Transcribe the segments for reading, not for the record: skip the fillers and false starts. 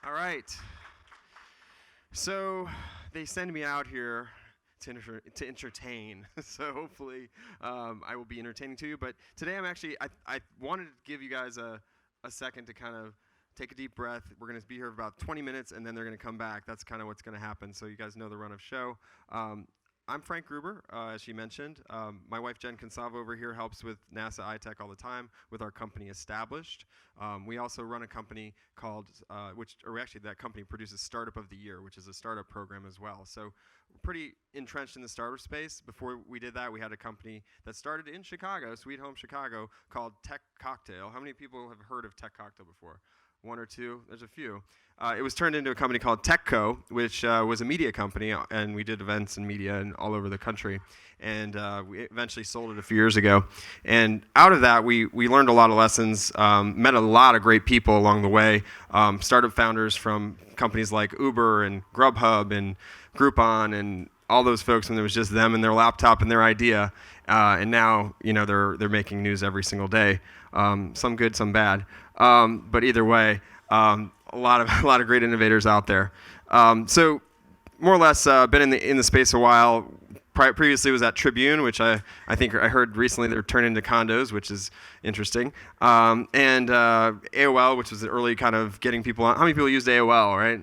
All right. So they send me out here to entertain. So hopefully I will be entertaining to you. But today I wanted to give you guys a second to kind of take a deep breath. We're going to be here for about 20 minutes, and then they're going to come back. That's kind of what's going to happen. So you guys know the run of show. I'm Frank Gruber, as she mentioned. My wife Jen Consavo over here helps with NASA iTech all the time with our company Established. We also run a company called, that company produces Startup of the Year, which is a startup program as well. So we're pretty entrenched in the startup space. Before we did that, we had a company that started in Chicago, Sweet Home Chicago, called Tech Cocktail. How many people have heard of Tech Cocktail before? One or two? There's a few. It was turned into a company called TechCo, which was a media company, and we did events and media all over the country. And we eventually sold it a few years ago. And out of that, we learned a lot of lessons, met a lot of great people along the way, startup founders from companies like Uber and Grubhub and Groupon and all those folks when it was just them and their laptop and their idea. And now, they're making news every single day. Some good, some bad. But either way, a lot of great innovators out there. So more or less been in the space a while. Previously was at Tribune, which I think I heard recently they're turned into condos, which is interesting. And AOL, which was the early kind of getting people on. How many people used AOL, right?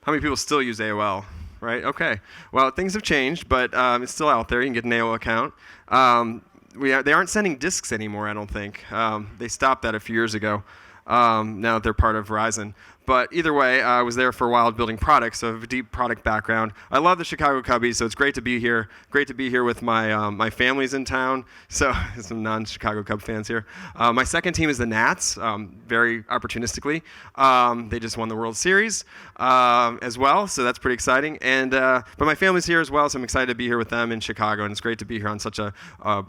How many people still use AOL? Right? Okay. Well, things have changed, but it's still out there. You can get an AOL account. They aren't sending discs anymore, I don't think. They stopped that a few years ago. Now that they're part of Verizon. But either way, I was there for a while building products, so I have a deep product background. I love the Chicago Cubbies, so it's great to be here. Great to be here with my family's in town, so some non-Chicago Cub fans here. My second team is the Nats, very opportunistically. They just won the World Series as well, so that's pretty exciting. And but my family's here as well, so I'm excited to be here with them in Chicago, and it's great to be here on such a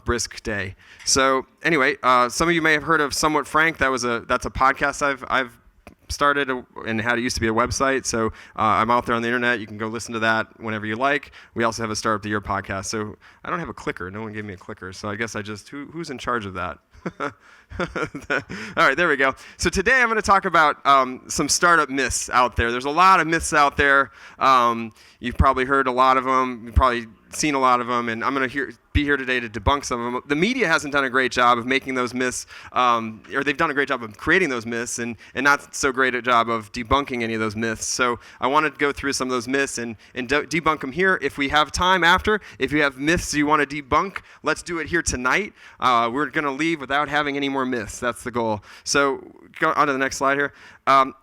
brisk day. So anyway, some of you may have heard of Somewhat Frank. That's a podcast I've started and had. It used to be a website, so I'm out there on the internet. You can go listen to that whenever you like. We also have a Startup of the Year podcast. So I don't have a clicker. No one gave me a clicker, so I guess who's in charge of that? All right, there we go. So today I'm going to talk about some startup myths out there. There's a lot of myths out there. You've probably heard a lot of them. You've probably seen a lot of them, and I'm going to be here today to debunk some of them. The media hasn't done a great job of making those myths, or they've done a great job of creating those myths and not so great a job of debunking any of those myths. So I wanted to go through some of those myths and debunk them here. If we have time after, if you have myths you want to debunk, let's do it here tonight. We're going to leave without having any more myths. That's the goal. So go on to the next slide here.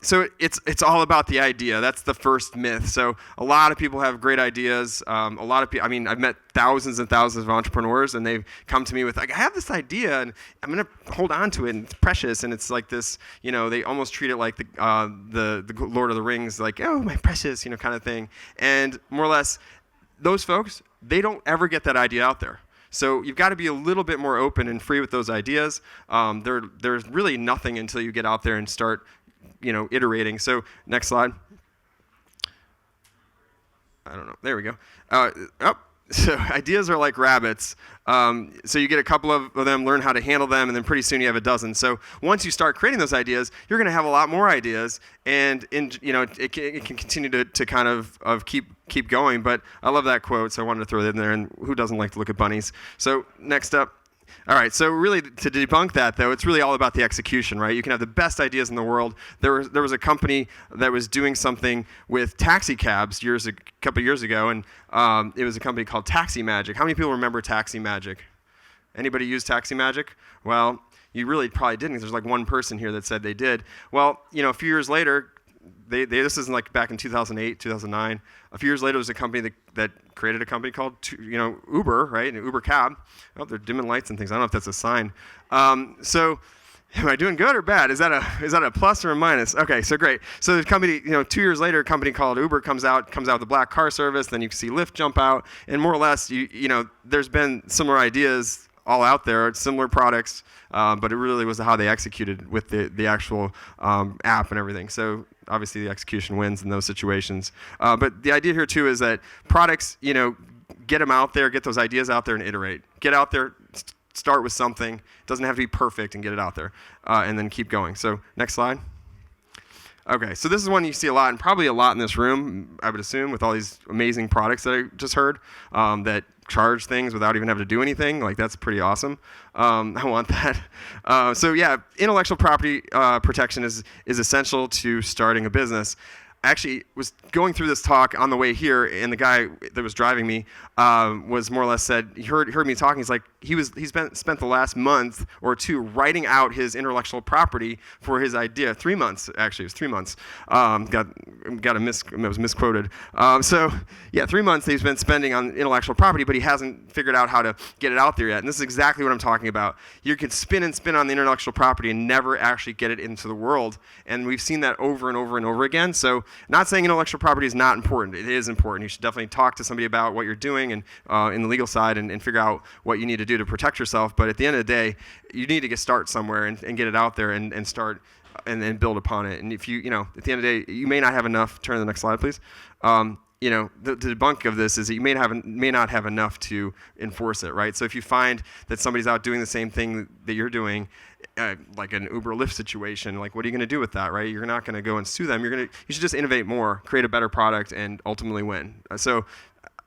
So it's all about the idea. That's the first myth. So a lot of people have great ideas. A lot of people. I mean, I've met thousands and thousands of entrepreneurs, and they've come to me with like, I have this idea, and I'm gonna hold on to it, and it's precious, and it's like this. They almost treat it like the Lord of the Rings, like, oh, my precious, kind of thing. And more or less, those folks, they don't ever get that idea out there. So you've got to be a little bit more open and free with those ideas. There's really nothing until you get out there and start, iterating. So next slide. I don't know. There we go. So ideas are like rabbits. So you get a couple of them, learn how to handle them, and then pretty soon you have a dozen. So once you start creating those ideas, you're going to have a lot more ideas, and it can continue to kind of keep going. But I love that quote, so I wanted to throw it in there. And who doesn't like to look at bunnies? So next up. All right, so really to debunk that, though, it's really all about the execution, right? You can have the best ideas in the world. There was a company that was doing something with taxi cabs a couple years ago, and it was a company called Taxi Magic. How many people remember Taxi Magic? Anybody use Taxi Magic? Well, you really probably didn't, because there's like one person here that said they did. Well, a few years later, this isn't like back in 2008, 2009. A few years later, there was a company that created a company called, Uber, right? An Uber cab. Oh, they're dimming lights and things. I don't know if that's a sign. So, am I doing good or bad? Is that a plus or a minus? Okay, so great. So the company, 2 years later, a company called Uber comes out with a black car service. Then you can see Lyft jump out, and more or less, there's been similar ideas all out there, similar products, but it really was how they executed with the actual app and everything. So obviously the execution wins in those situations. But the idea here too is that products, get them out there, get those ideas out there and iterate. Get out there, start with something. It doesn't have to be perfect, and get it out there, and then keep going. So next slide. Okay, so this is one you see a lot, and probably a lot in this room, I would assume, with all these amazing products that I just heard that charge things without even having to do anything. Like, that's pretty awesome. I want that. So yeah, intellectual property protection is essential to starting a business. I actually was going through this talk on the way here, and the guy that was driving me was more or less said, he heard me talking. He's like, he's spent the last month or two writing out his intellectual property for his idea. 3 months, actually, it was 3 months. It was misquoted. So yeah, 3 months that he's been spending on intellectual property, but he hasn't figured out how to get it out there yet. And this is exactly what I'm talking about. You can spin and spin on the intellectual property and never actually get it into the world. And we've seen that over and over and over again. So not saying intellectual property is not important. It is important. You should definitely talk to somebody about what you're doing and in the legal side and figure out what you need to do to protect yourself. But at the end of the day, you need to start somewhere and get it out there and start and then build upon it. And if you know, at the end of the day, you may not have enough. Turn to the next slide, please. You know, the debunk of this is that you may not have enough to enforce it, right? So if you find that somebody's out doing the same thing that you're doing, like an Uber Lyft situation, like what are you going to do with that, right? You're not going to go and sue them. You should just innovate more, create a better product, and ultimately win. So,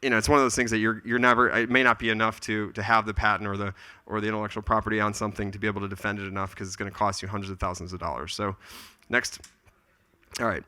you know, it's one of those things that you're never. It may not be enough to have the patent or the intellectual property on something to be able to defend it enough, because it's going to cost you hundreds of thousands of dollars. So, next. All right.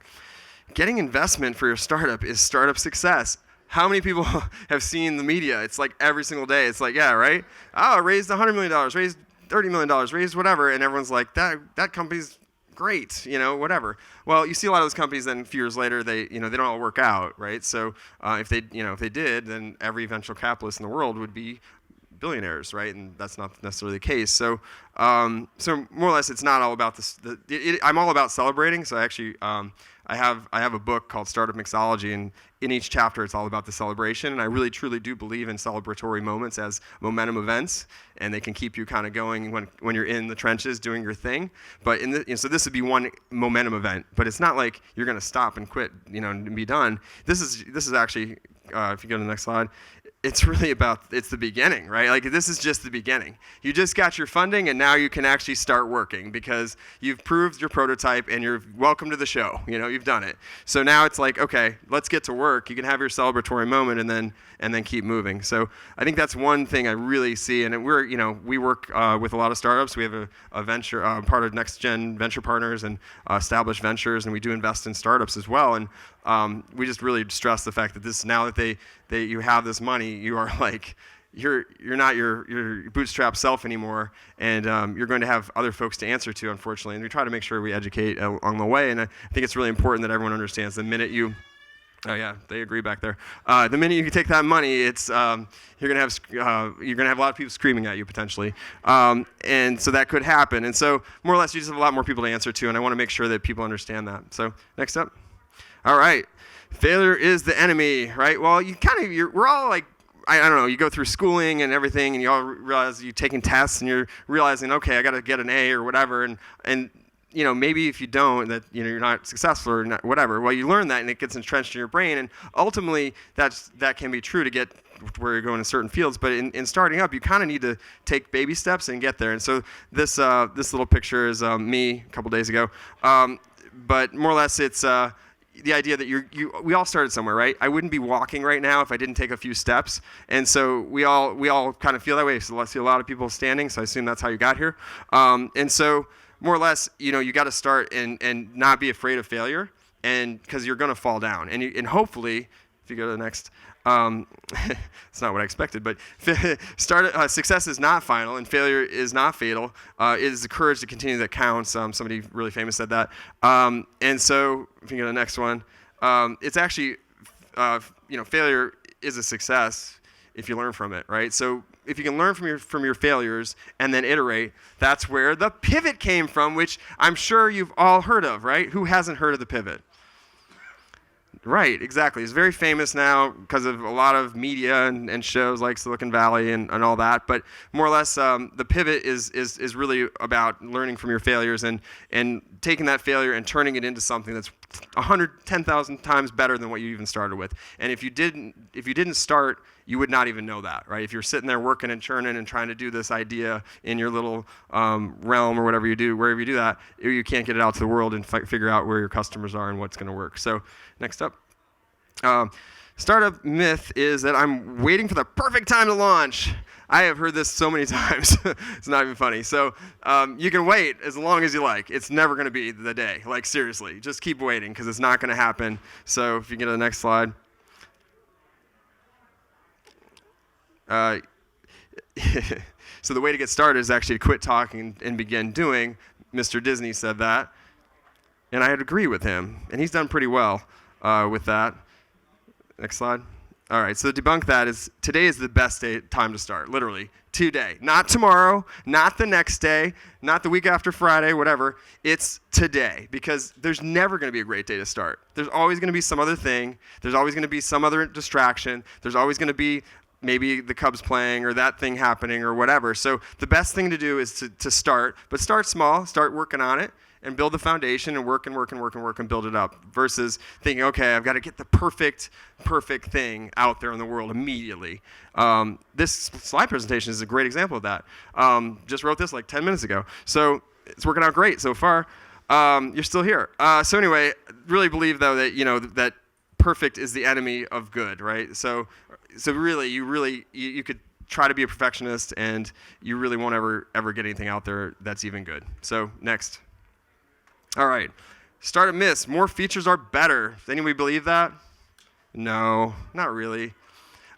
Getting investment for your startup is startup success. How many people have seen the media? It's like every single day. It's like, yeah, right? Oh, I raised $100 million, raised $30 million, raised whatever, and everyone's like, that company's great, you know, whatever. Well, you see a lot of those companies, then a few years later, they don't all work out, right? So if they did, then every venture capitalist in the world would be billionaires, right? And that's not necessarily the case. So, so more or less, it's not all about this. I'm all about celebrating. So actually, I have a book called Startup Mixology, and in each chapter, it's all about the celebration. And I really, truly do believe in celebratory moments as momentum events, and they can keep you kind of going when you're in the trenches doing your thing. But so this would be one momentum event, but it's not like you're going to stop and quit, and be done. This is actually, if you go to the next slide, it's really it's the beginning, right? Like, this is just the beginning. You just got your funding, and now you can actually start working because you've proved your prototype, and you're welcome to the show. You've done it. So now it's like, okay, let's get to work. You can have your celebratory moment, and then keep moving. So I think that's one thing I really see. And we work with a lot of startups. We have a venture part of Next Gen Venture Partners and Established Ventures, and we do invest in startups as well. And we just really stress the fact that now that you have this money, you are like, you're not your bootstrap self anymore, and you're going to have other folks to answer to, unfortunately. And we try to make sure we educate along the way. And I think it's really important that everyone understands the minute you, oh yeah, they agree back there. The minute you take that money, it's you're gonna have a lot of people screaming at you potentially, and so that could happen. And so more or less, you just have a lot more people to answer to, and I want to make sure that people understand that. So next up. All right, failure is the enemy, right? Well, we're all like, I don't know, you go through schooling and everything, and you all realize you're taking tests, and you're realizing, okay, I got to get an A or whatever, and maybe if you don't, that you're not successful or not, whatever. Well, you learn that, and it gets entrenched in your brain, and ultimately that can be true to get where you're going in certain fields. But in starting up, you kind of need to take baby steps and get there. And so this little picture is me a couple days ago, but more or less it's. The idea that we all started somewhere, right? I wouldn't be walking right now if I didn't take a few steps, and so we all kind of feel that way. So I see a lot of people standing, so I assume that's how you got here. And so more or less, you got to start and not be afraid of failure, and because you're going to fall down, and hopefully, if you go to the next. It's not what I expected, but success is not final, and failure is not fatal. It is the courage to continue that counts. Somebody really famous said that. And so, if you go to the next one, it's actually, failure is a success if you learn from it, right? So if you can learn from your failures and then iterate, that's where the pivot came from, which I'm sure you've all heard of, right? Who hasn't heard of the pivot? Right, exactly. It's very famous now because of a lot of media and shows like Silicon Valley and all that. But more or less, the pivot is really about learning from your failures and taking that failure and turning it into something that's 10,000 times better than what you even started with. And if you didn't start, you would not even know that, right? If you're sitting there working and churning and trying to do this idea in your little realm or whatever you do, wherever you do that, you can't get it out to the world and figure out where your customers are and what's going to work. So next up. Startup myth is that I'm waiting for the perfect time to launch. I have heard this so many times. It's not even funny. So you can wait as long as you like. It's never going to be the day. Like, seriously, just keep waiting because it's not going to happen. So if you get to the next slide. So the way to get started is actually to quit talking and begin doing. Mr. Disney said that. And I'd agree with him. And he's done pretty well with that. Next slide. All right, so to debunk that is today is the best time to start, literally. Today. Not tomorrow, not the next day, not the week after Friday, whatever. It's today because there's never going to be a great day to start. There's always going to be some other thing. There's always going to be some other distraction. There's always going to be maybe the Cubs playing or that thing happening or whatever. So the best thing to do is to start, but start small, start working on it, and build the foundation and work and build it up versus thinking, okay, I've got to get the perfect thing out there in the world immediately. This slide presentation is a great example of that. Just wrote this like 10 minutes ago. So it's working out great so far. You're still here. So anyway, really believe though that, that perfect is the enemy of good, right? So really, you could try to be a perfectionist and you really won't ever get anything out there that's even good. So next. All right, startup myths. More features are better. Does anybody believe that? No, not really.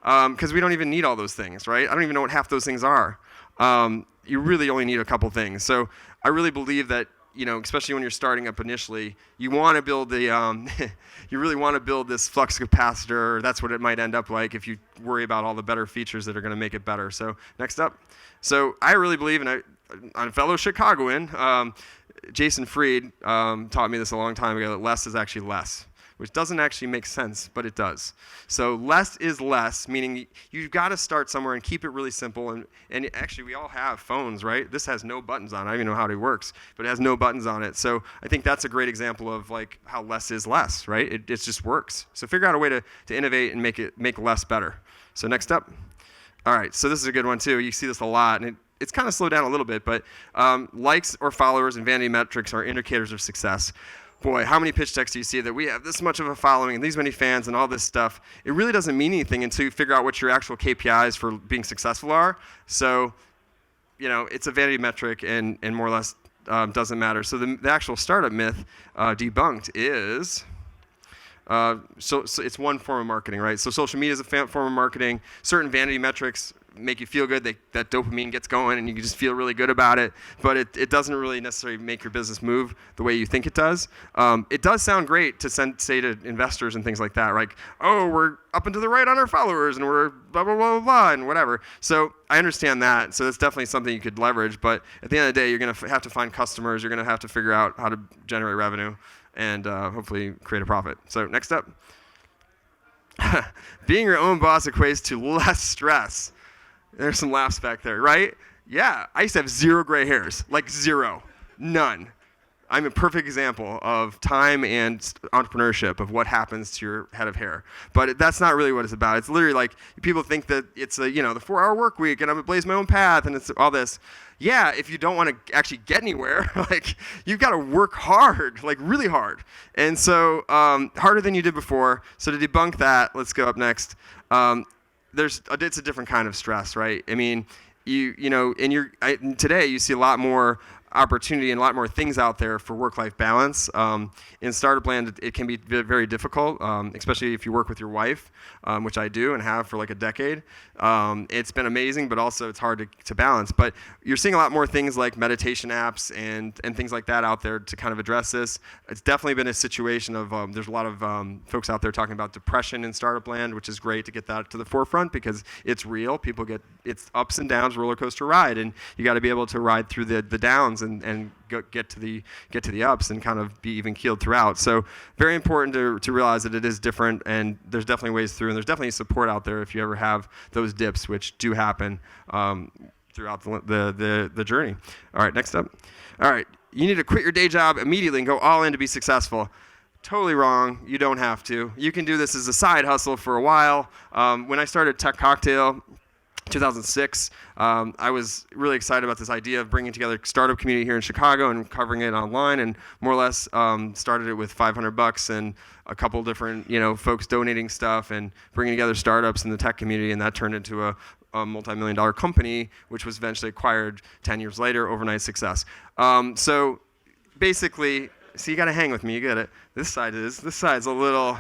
Because we don't even need all those things, right? I don't even know what half those things are. You really only need a couple things. So I really believe that, especially when you're starting up initially, you want to build the, you really want to build this flux capacitor. That's what it might end up like if you worry about all the better features that are going to make it better. So next up. So I really believe, and I'm a fellow Chicagoan, Jason Fried taught me this a long time ago, that less is actually less, which doesn't actually make sense, but it does. So less is less, meaning you've got to start somewhere and keep it really simple. And actually, we all have phones, right? This has no buttons on it. I don't even know how it works, but it has no buttons on it. So I think that's a great example of like how less is less, right? It just works. So figure out a way to innovate and make less better. So next up. All right, so this is a good one too. You see this a lot, and it's kind of slowed down a little bit, but likes or followers and vanity metrics are indicators of success. Boy, how many pitch decks do you see that we have this much of a following and these many fans and all this stuff? It really doesn't mean anything until you figure out what your actual KPIs for being successful are. So, it's a vanity metric and more or less doesn't matter. So the actual startup myth debunked is, so it's one form of marketing, right? So social media is a form of marketing. Certain vanity metrics make you feel good. That dopamine gets going and you just feel really good about it. But it doesn't really necessarily make your business move the way you think it does. It does sound great to say to investors and things like that, like, oh, we're up and to the right on our followers and we're blah, blah, blah, blah, blah, and whatever. So I understand that. So that's definitely something you could leverage. But at the end of the day, you're going to have to find customers. You're going to have to figure out how to generate revenue and hopefully create a profit. So next up. Being your own boss equates to less stress. There's some laughs back there, right? Yeah, I used to have 0 gray hairs, like 0, none. I'm a perfect example of time and entrepreneurship of what happens to your head of hair. But that's not really what it's about. It's literally like people think that it's the 4-hour work week and I'm gonna blaze my own path and it's all this. Yeah, if you don't want to actually get anywhere, like you've got to work hard, like really hard. And so harder than you did before. So to debunk that, let's go up next. It's a different kind of stress, right? I mean, today you see a lot more opportunity and a lot more things out there for work-life balance. In startup land, it can be very difficult, especially if you work with your wife, which I do and have for like a decade. It's been amazing, but also it's hard to balance. But you're seeing a lot more things like meditation apps and things like that out there to kind of address this. It's definitely been a situation of, there's a lot of folks out there talking about depression in startup land, which is great to get that to the forefront because it's real. It's ups and downs, roller coaster ride, and you got to be able to ride through the downs and get to the ups and kind of be even keeled throughout. So very important to realize that it is different, and there's definitely ways through, and there's definitely support out there if you ever have those dips, which do happen throughout the journey. All right, next up. All right, you need to quit your day job immediately and go all in to be successful. Totally wrong. You don't have to. You can do this as a side hustle for a while. When I started Tech Cocktail, 2006, I was really excited about this idea of bringing together startup community here in Chicago and covering it online, and more or less started it with $500 and a couple different folks donating stuff and bringing together startups in the tech community, and that turned into a multi-million-dollar company, which was eventually acquired 10 years later, overnight success. So basically, so you got to hang with me, you get it. This side's a little,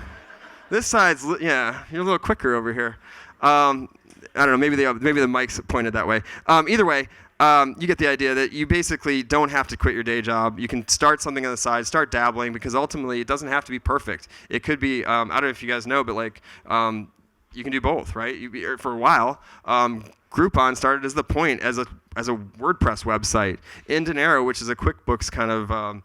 yeah, you're a little quicker over here. I don't know, maybe the mic's pointed that way. Either way, you get the idea that you basically don't have to quit your day job. You can start something on the side, start dabbling, because ultimately it doesn't have to be perfect. It could be, I don't know if you guys know, but like, you can do both, right? For a while, Groupon started as the point as a WordPress website. Indenaro, which is a QuickBooks kind of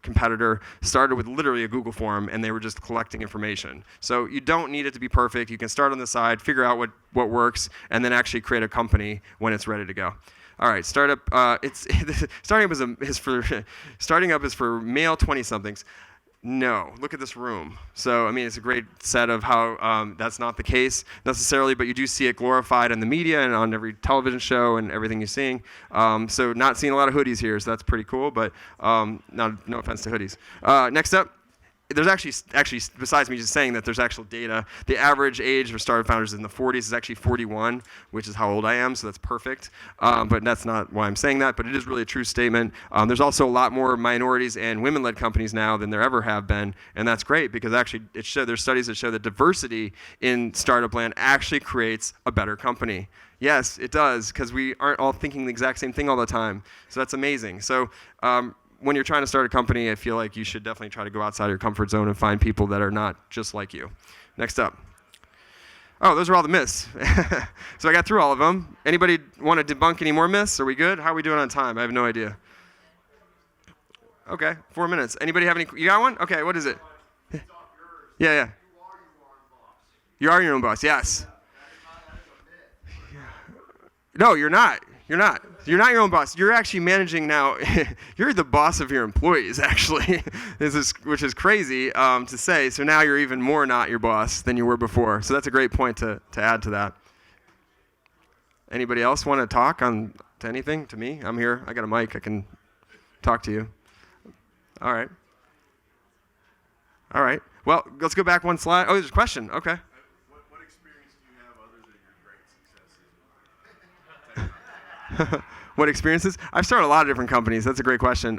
competitor, started with literally a Google form, and they were just collecting information. So you don't need it to be perfect. You can start on the side, figure out what works, and then actually create a company when it's ready to go. All right, startup. Starting up is for male 20-somethings. No, look at this room. So, I mean, it's a great set of how that's not the case necessarily, but you do see it glorified in the media and on every television show and everything you're seeing. So not seeing a lot of hoodies here, so that's pretty cool, but no offense to hoodies. Next up, there's actually, besides me just saying that, there's actual data. The average age of startup founders in the 40s is actually 41, which is how old I am, so that's perfect. But that's not why I'm saying that, but it is really a true statement. There's also a lot more minorities and women-led companies now than there ever have been, and that's great because actually there's studies that show that diversity in startup land actually creates a better company. Yes, it does, because we aren't all thinking the exact same thing all the time, so that's amazing. So. When you're trying to start a company, I feel like you should definitely try to go outside your comfort zone and find people that are not just like you. Next up. Oh, those are all the myths. So I got through all of them. Anybody want to debunk any more myths? Are we good? How are we doing on time? I have no idea. Okay, 4 minutes. Anybody have any? You got one? Okay, what is it? Yeah. You are your own boss, yes. No, you're not. You're not. You're not your own boss. You're actually managing now. You're the boss of your employees, actually, which is crazy to say. So now you're even more not your boss than you were before. So that's a great point to add to that. Anybody else want to talk to anything? To me? I'm here. I got a mic. I can talk to you. All right. All right. Well, let's go back one slide. Oh, there's a question. Okay. What experience do you have other than your great successes? What experiences? I've started a lot of different companies. That's a great question.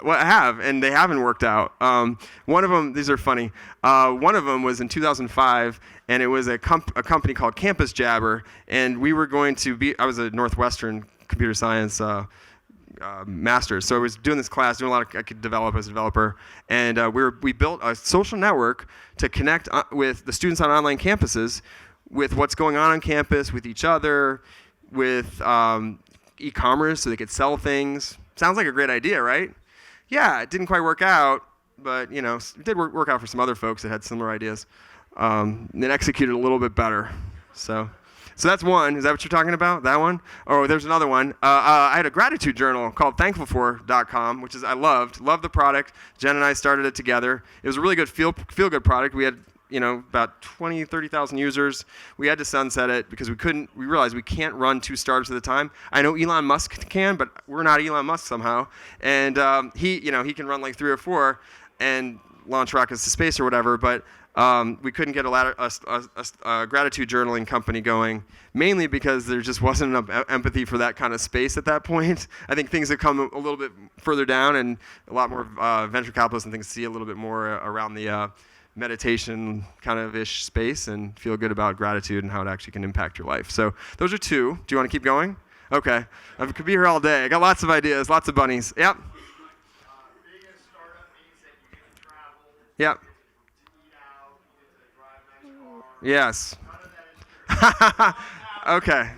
Well, I have, and they haven't worked out. One of them, these are funny. One of them was in 2005, and it was a company called Campus Jabber, and we were going to be, I was a Northwestern computer science master's, so I was doing this class, doing a lot of, I could develop as a developer, and we built a social network to connect with the students on online campuses with what's going on campus, with each other, with e-commerce so they could sell things. Sounds like a great idea, right? Yeah, it didn't quite work out, but it did work out for some other folks that had similar ideas. And executed a little bit better. So that's one. Is that what you're talking about? That one? Oh, there's another one. I had a gratitude journal called thankfulfor.com, which I loved the product. Jen and I started it together. It was a really good feel-good product. We had about 20, 30,000 users. We had to sunset it because we realized we can't run 2 startups at a time. I know Elon Musk can, but we're not Elon Musk somehow. And he can run like 3 or 4 and launch rockets to space or whatever, but we couldn't get a gratitude journaling company going, mainly because there just wasn't enough empathy for that kind of space at that point. I think things have come a little bit further down, and a lot more venture capitalists and things see a little bit more around the meditation kind of ish space and feel good about gratitude and how it actually can impact your life. So those are 2. Do you want to keep going? Okay. I could be here all day. I got lots of ideas, lots of bunnies. Yep. Being a startup means that you get to travel. Yep. You get to eat out, you get to drive a nice car. Yes. None of that is Okay. ramen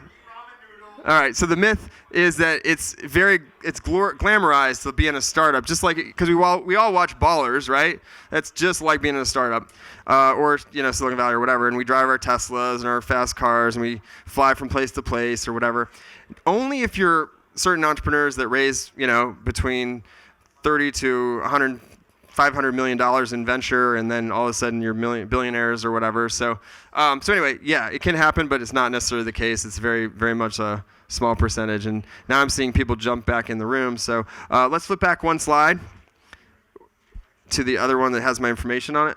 noodles. All right. So the myth is that it's glamorized to be in a startup, just like, because we all watch Ballers, right? That's just like being in a startup, or Silicon Valley or whatever, and we drive our Teslas and our fast cars and we fly from place to place or whatever. Only if you're certain entrepreneurs that raise between 30 to $500 million in venture, and then all of a sudden you're billionaires or whatever. So, so anyway, yeah, it can happen, but it's not necessarily the case. It's very, very much a small percentage. And now I'm seeing people jump back in the room. So let's flip back one slide to the other one that has my information on it.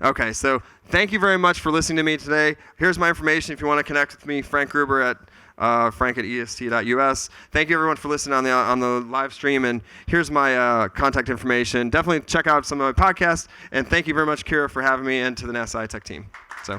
Okay, so thank you very much for listening to me today. Here's my information if you want to connect with me, Frank Gruber at frank@est.us. Thank you everyone for listening on the live stream, and here's my contact information. Definitely check out some of my podcasts, and thank you very much, Kira, for having me, and to the NASA iTech team. So.